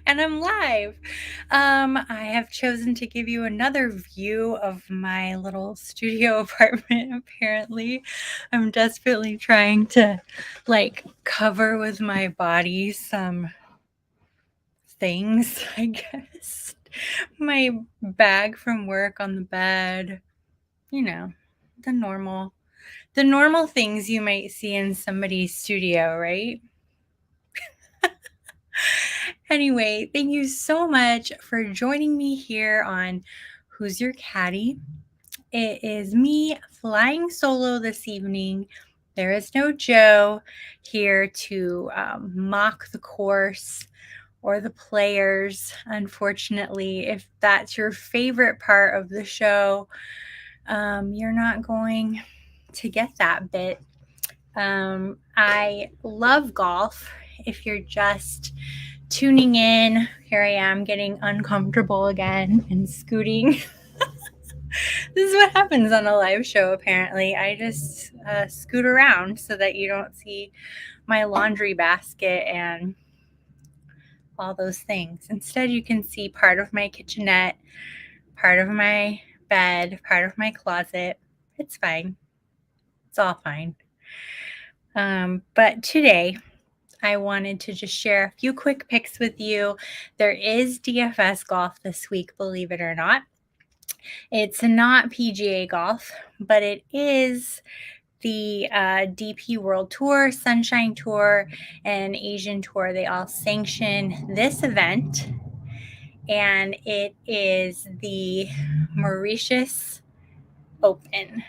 And I'm live. I have chosen to give you another view of my little studio apartment, apparently. I'm desperately trying to, cover with my body some things, I guess. My bag from work on the bed, you know, the normal, the normal things you might see in somebody's studio, right? Anyway, thank you so much for joining me here on Who's Your Caddy? It is me flying solo this evening. There is no Joe here to mock the course or the players. Unfortunately, if that's your favorite part of the show, you're not going to get that bit. I love golf. If you're just tuning in, here I am getting uncomfortable again and scooting. This is what happens on a live show, apparently. I just scoot around so that you don't see my laundry basket and all those things. Instead, you can see part of my kitchenette, part of my bed, part of my closet. It's fine. It's all fine. But today, I wanted to just share a few quick picks with you. There is DFS golf this week, believe it or not. It's not PGA golf, but it is the DP World Tour, Sunshine Tour, and Asian Tour. They all sanction this event, and it is the Mauritius Open.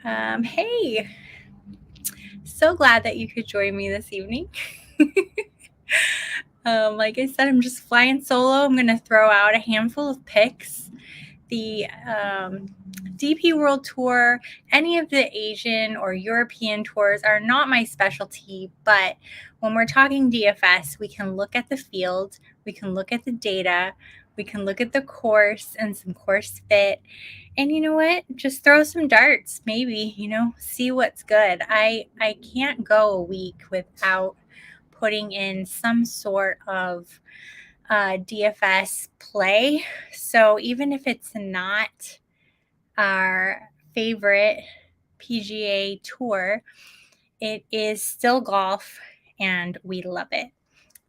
Hey, so glad that you could join me this evening. Like I said, I'm just flying solo. I'm going to throw out a handful of picks. The DP World Tour, any of the Asian or European tours are not my specialty, but when we're talking DFS, we can look at the field, we can look at the data, we can look at the course and some course fit. And you know what? Just throw some darts, maybe, see what's good. I can't go a week without putting in some sort of DFS play. So even if it's not our favorite PGA tour, it is still golf and we love it.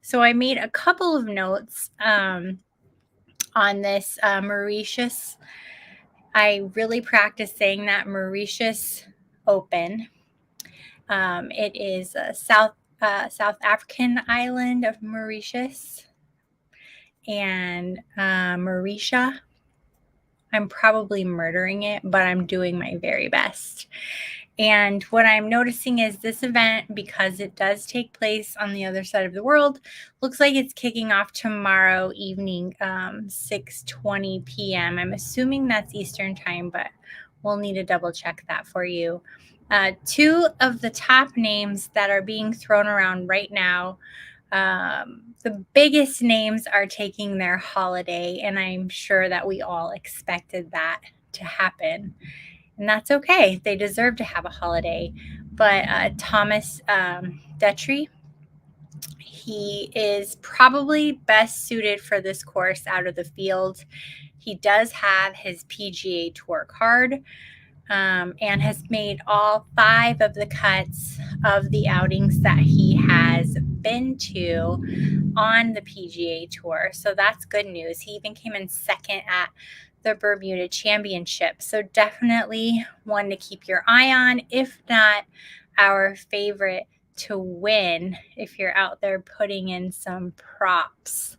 So I made a couple of notes on this Mauritius. I really practice saying that Mauritius Open. It is a South African island of Mauritius and Mauritia. I'm probably murdering it, but I'm doing my very best. And what I'm noticing is this event, because it does take place on the other side of the world, looks like it's kicking off tomorrow evening, 6:20 p.m. I'm assuming that's Eastern time, but we'll need to double check that for you. Two of the top names that are being thrown around right now, the biggest names are taking their holiday, and I'm sure that we all expected that to happen. And that's okay. They deserve to have a holiday. But Thomas Detry, he is probably best suited for this course out of the field. He does have his PGA Tour card. And has made all 5 of the cuts of the outings that he has been to on the PGA Tour. So that's good news. He even came in second at the Bermuda Championship. So definitely one to keep your eye on, if not our favorite to win if you're out there putting in some props.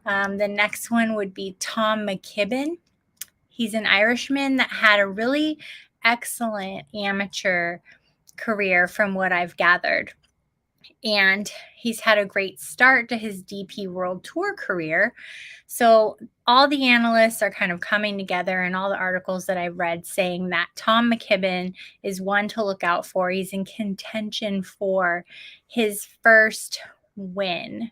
The next one would be Tom McKibben. He's an Irishman that had a really excellent amateur career from what I've gathered. And he's had a great start to his DP World Tour career. So all the analysts are kind of coming together, and all the articles that I've read saying that Tom McKibben is one to look out for. He's in contention for his first win.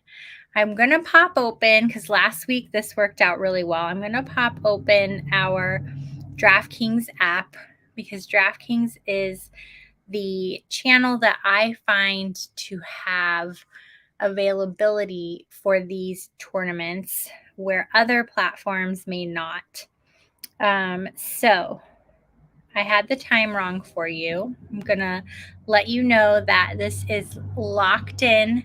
I'm going to pop open, because last week this worked out really well. I'm going to pop open our Draftkings app, because Draftkings is the channel that I find to have availability for these tournaments where other platforms may not. So I had the time wrong for you. I'm going to let you know that this is locked in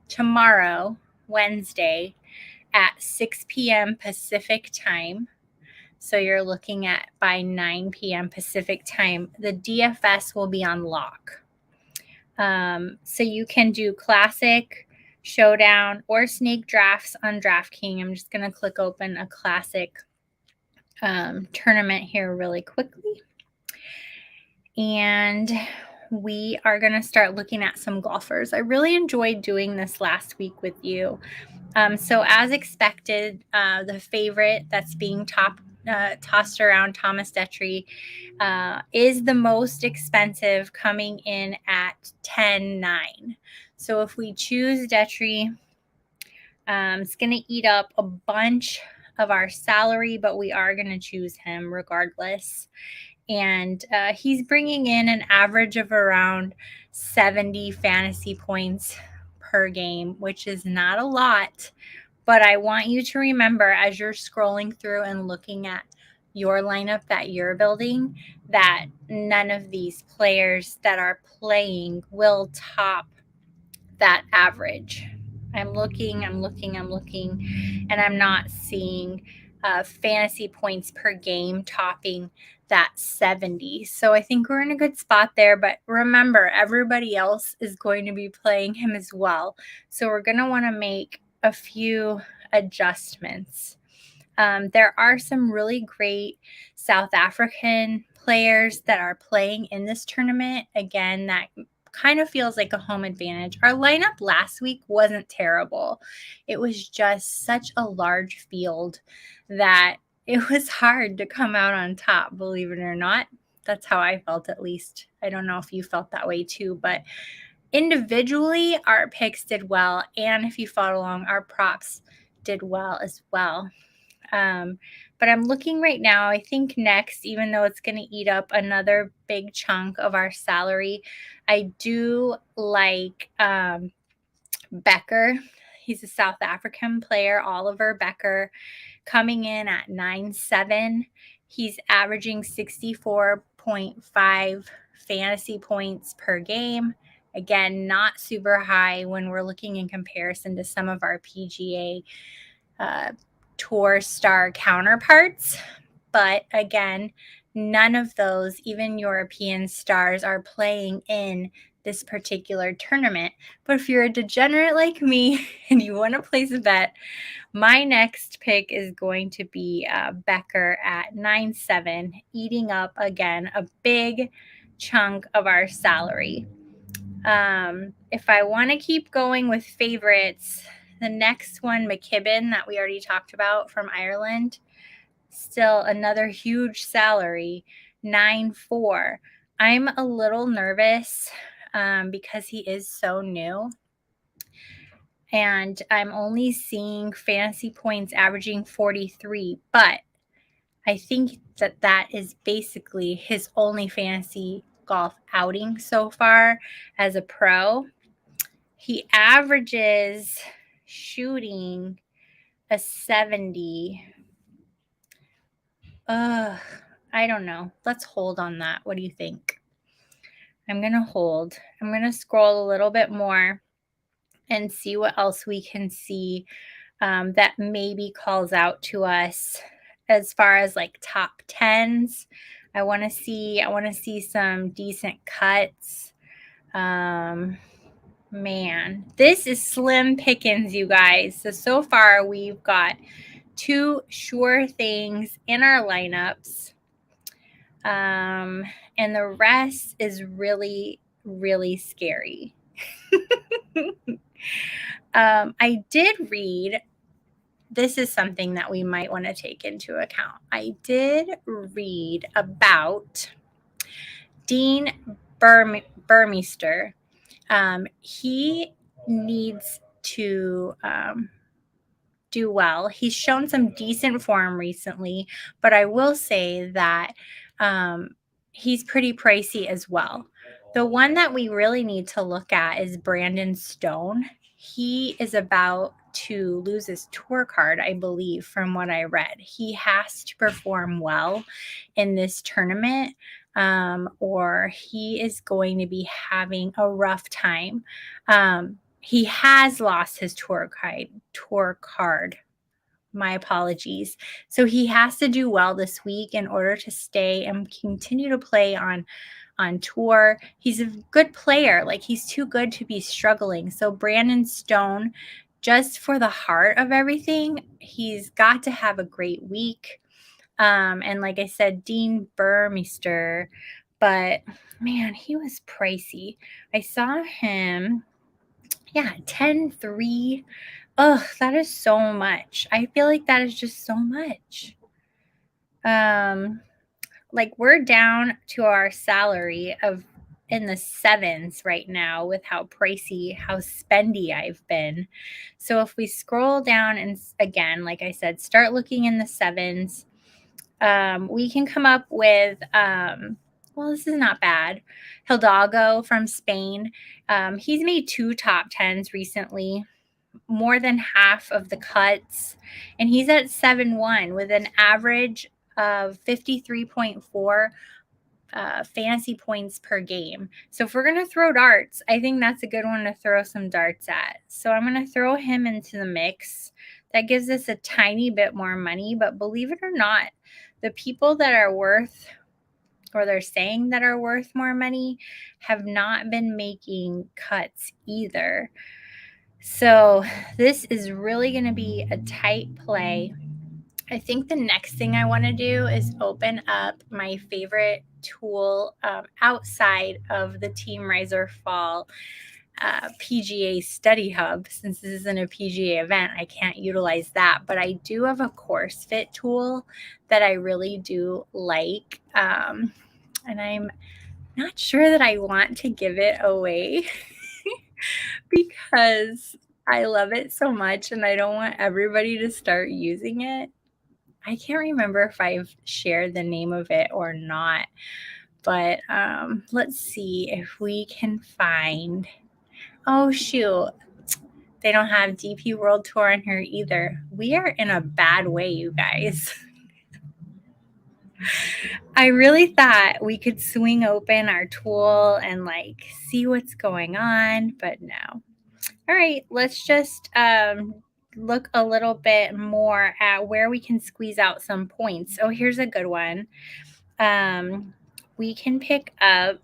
tomorrow, Wednesday, at 6 p.m. Pacific time. So you're looking at by 9 p.m. Pacific time, the DFS will be on lock. So you can do classic, showdown, or snake drafts on DraftKings. I'm just going to click open a classic tournament here really quickly. And we are going to start looking at some golfers. I really enjoyed doing this last week with you. So as expected, the favorite that's being tossed around, Thomas Detry, is the most expensive, coming in at 10.9. So if we choose Detry, it's going to eat up a bunch of our salary, but we are going to choose him regardless. And he's bringing in an average of around 70 fantasy points per game, which is not a lot. But I want you to remember, as you're scrolling through and looking at your lineup that you're building, that none of these players that are playing will top that average. I'm looking, and I'm not seeing fantasy points per game topping that 70. So I think we're in a good spot there. But remember, everybody else is going to be playing him as well. So we're going to want to make a few adjustments. There are some really great South African players that are playing in this tournament. Again, that kind of feels like a home advantage. Our lineup last week wasn't terrible. It was just such a large field that it was hard to come out on top, believe it or not. That's how I felt, at least. I don't know if you felt that way too, but individually, our picks did well. And if you followed along, our props did well as well. But I'm looking right now, I think next, even though it's going to eat up another big chunk of our salary, I do like Becker. He's a South African player, Oliver Becker, coming in at 9.7. He's averaging 64.5 fantasy points per game. Again, not super high when we're looking in comparison to some of our PGA Tour star counterparts. But again, none of those, even European stars, are playing in this particular tournament. But if you're a degenerate like me and you want to place a bet, my next pick is going to be Becker at 9.7, eating up, again, a big chunk of our salary. If I want to keep going with favorites, the next one, McKibben, that we already talked about from Ireland, still another huge salary, 9.4. I'm a little nervous because he is so new. And I'm only seeing fantasy points averaging 43. But I think that is basically his only fantasy golf outing so far as a pro. He averages shooting a 70. I don't know. Let's hold on that. What do you think? I'm going to hold. I'm going to scroll a little bit more and see what else we can see that maybe calls out to us as far as like top 10s. I want to see some decent cuts. Man, this is slim pickings, you guys. So far we've got two sure things in our lineups. And the rest is really, really scary. I did read, this is something that we might want to take into account. I did read about Dean Burmeister. He needs to do well. He's shown some decent form recently, but I will say that he's pretty pricey as well. The one that we really need to look at is Brandon Stone. he is about to lose his tour card, I believe, from what I read. He has to perform well in this tournament, or he is going to be having a rough time. He has lost his tour card. My apologies. So he has to do well this week in order to stay and continue to play on tour. He's a good player. Like, he's too good to be struggling. So Brandon Stone, just for the heart of everything, he's got to have a great week. And like I said, Dean Burmeister, but man, he was pricey. I saw him, 10-3. Ugh, that is so much. I feel like that is just so much. Like, we're down to our salary of in the sevens right now with how pricey, how spendy I've been. So if we scroll down and again, like I said, start looking in the sevens, we can come up with, well, this is not bad. Hidalgo from Spain. He's made 2 top 10s recently, more than half of the cuts, and he's at 7-1 with an average of 53.4 fantasy points per game. So if we're going to throw darts, I think that's a good one to throw some darts at. So I'm going to throw him into the mix. That gives us a tiny bit more money, but believe it or not, the people that are worth, or they're saying that are worth more money, have not been making cuts either. So this is really going to be a tight play. I think the next thing I want to do is open up my favorite tool outside of the Team Riser Fall PGA Study Hub. Since this isn't a PGA event, I can't utilize that, but I do have a course fit tool that I really do like, and I'm not sure that I want to give it away because I love it so much and I don't want everybody to start using it. I can't remember if I've shared the name of it or not, but let's see if we can find. Oh, shoot. They don't have DP World Tour in here either. We are in a bad way, you guys. I really thought we could swing open our tool and like see what's going on, but no. All right, let's just look a little bit more at where we can squeeze out some points. Oh, here's a good one. We can pick up,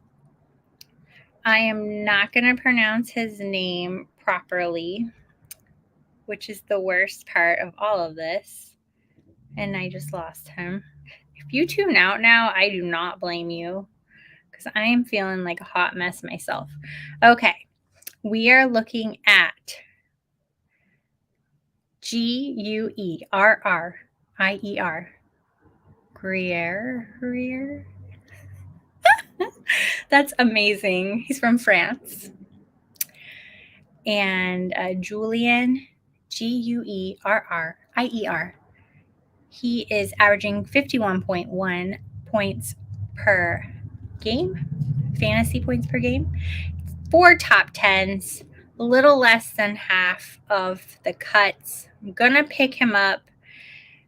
I am not going to pronounce his name properly, which is the worst part of all of this. And I just lost him. If you tune out now, I do not blame you because I am feeling like a hot mess myself. Okay, we are looking at Guerrier. Greer. That's amazing. He's from France. And Julian, Guerrier. He is averaging 51.1 points per game, fantasy points per game. 4 top 10s, a little less than half of the cuts. I'm going to pick him up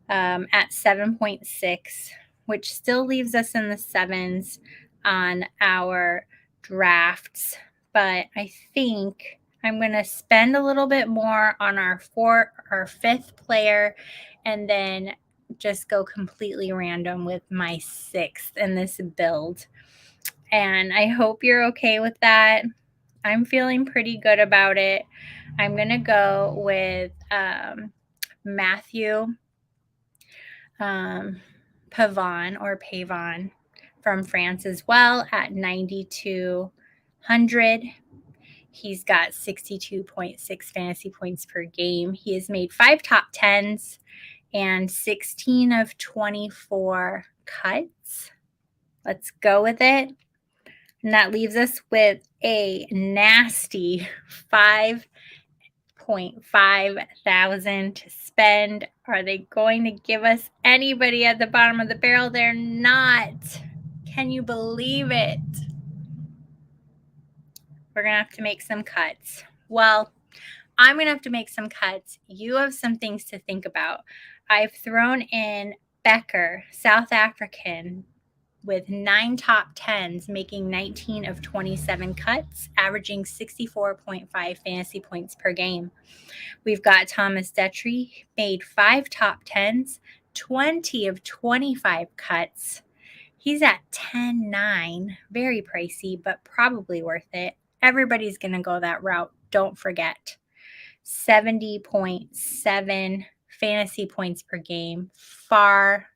at 7.6, which still leaves us in the sevens on our drafts. But I think I'm going to spend a little bit more on our 5th player and then just go completely random with my 6th in this build. And I hope you're okay with that. I'm feeling pretty good about it. I'm going to go with Matthew Pavon from France as well at 9,200. He's got 62.6 fantasy points per game. He has made 5 top 10s and 16 of 24 cuts. Let's go with it. And that leaves us with a nasty 5.5 thousand to spend. Are they going to give us anybody at the bottom of the barrel? They're not. Can you believe it? We're going to have to make some cuts. Well, I'm going to have to make some cuts. You have some things to think about. I've thrown in Becker, South African, with 9 top 10s, making 19 of 27 cuts, averaging 64.5 fantasy points per game. We've got Thomas Detry, made 5 top 10s, 20 of 25 cuts. He's at 10.9, very pricey, but probably worth it. Everybody's going to go that route. Don't forget. 70.7 fantasy points per game, far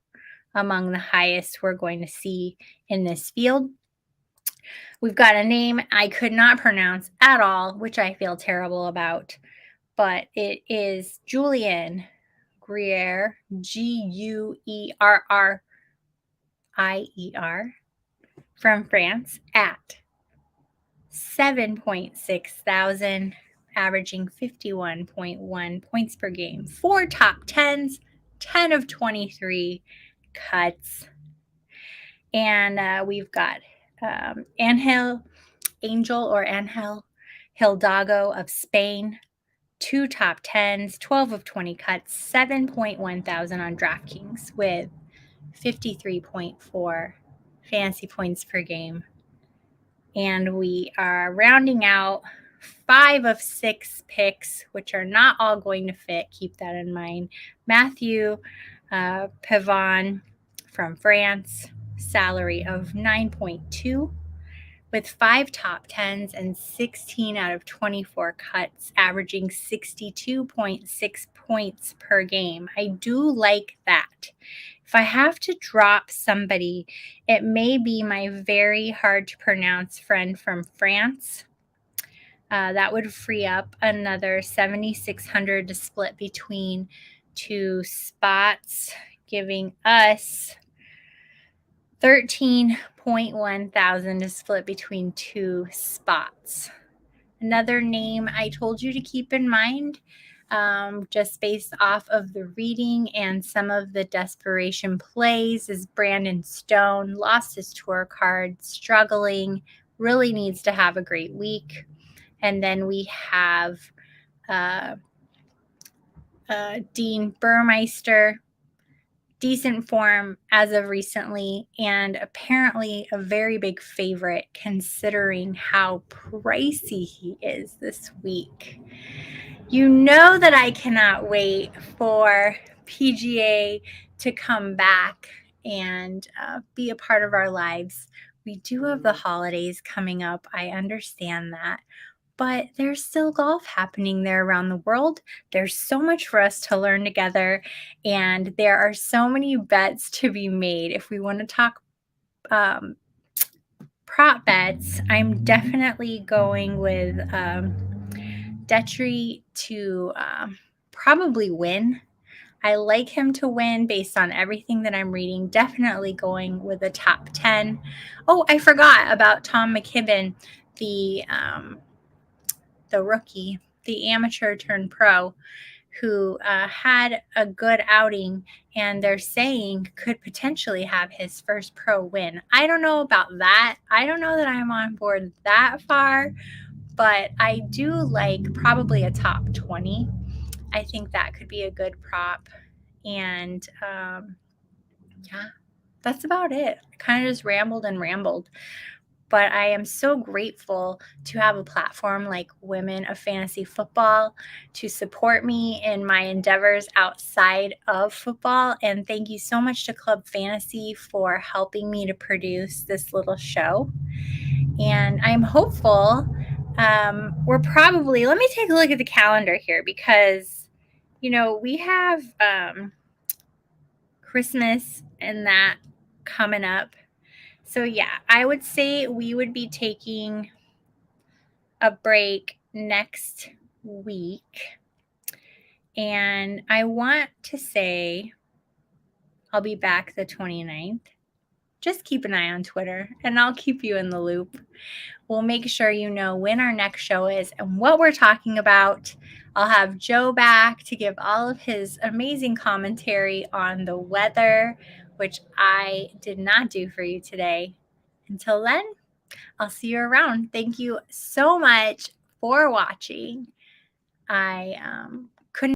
among the highest we're going to see in this field. We've got a name I could not pronounce at all, which I feel terrible about, but it is Julien Guerrier, Guerrier, from France at 7.6 thousand, averaging 51.1 points per game. 4 top 10s, 10 of 23 cuts. And we've got Angel Hidalgo of Spain, 2 top 10s, 12 of 20 cuts, 7.1 thousand on Draftkings with 53.4 fantasy points per game. And we are rounding out 5 of 6 picks, which are not all going to fit. Keep that in mind. Matthew Pavon from France, salary of 9.2, with 5 top 10s and 16 out of 24 cuts, averaging 62.6 points per game. I do like that. If I have to drop somebody, it may be my very hard to pronounce friend from France. That would free up another 7,600 to split between 2 spots, giving us 13.1 thousand to split between 2 spots. Another name I told you to keep in mind, just based off of the reading and some of the desperation plays, is Brandon Stone. Lost his tour card, struggling, really needs to have a great week. And then we have Dean Burmeister, decent form as of recently, and apparently a very big favorite considering how pricey he is this week. You know that I cannot wait for PGA to come back and be a part of our lives. We do have the holidays coming up. I understand that. But there's still golf happening there around the world. There's so much for us to learn together, and there are so many bets to be made. If we want to talk prop bets, I'm definitely going with Detry to probably win. I like him to win based on everything that I'm reading. Definitely going with a top 10. Oh, I forgot about Tom McKibben, the rookie, the amateur turned pro, who had a good outing, and they're saying could potentially have his first pro win. I don't know about that. I don't know that I'm on board that far, but I do like probably a top 20. I think that could be a good prop. And yeah, that's about it. I kind of just rambled. But I am so grateful to have a platform like Women of Fantasy Football to support me in my endeavors outside of football. And thank you so much to Club Fantasy for helping me to produce this little show. And I'm hopeful. We're probably, let me take a look at the calendar here because, we have Christmas and that coming up. So yeah, I would say we would be taking a break next week. And I want to say I'll be back the 29th. Just keep an eye on Twitter and I'll keep you in the loop. We'll make sure you know when our next show is and what we're talking about. I'll have Joe back to give all of his amazing commentary on the weather, which I did not do for you today. Until then, I'll see you around. Thank you so much for watching. I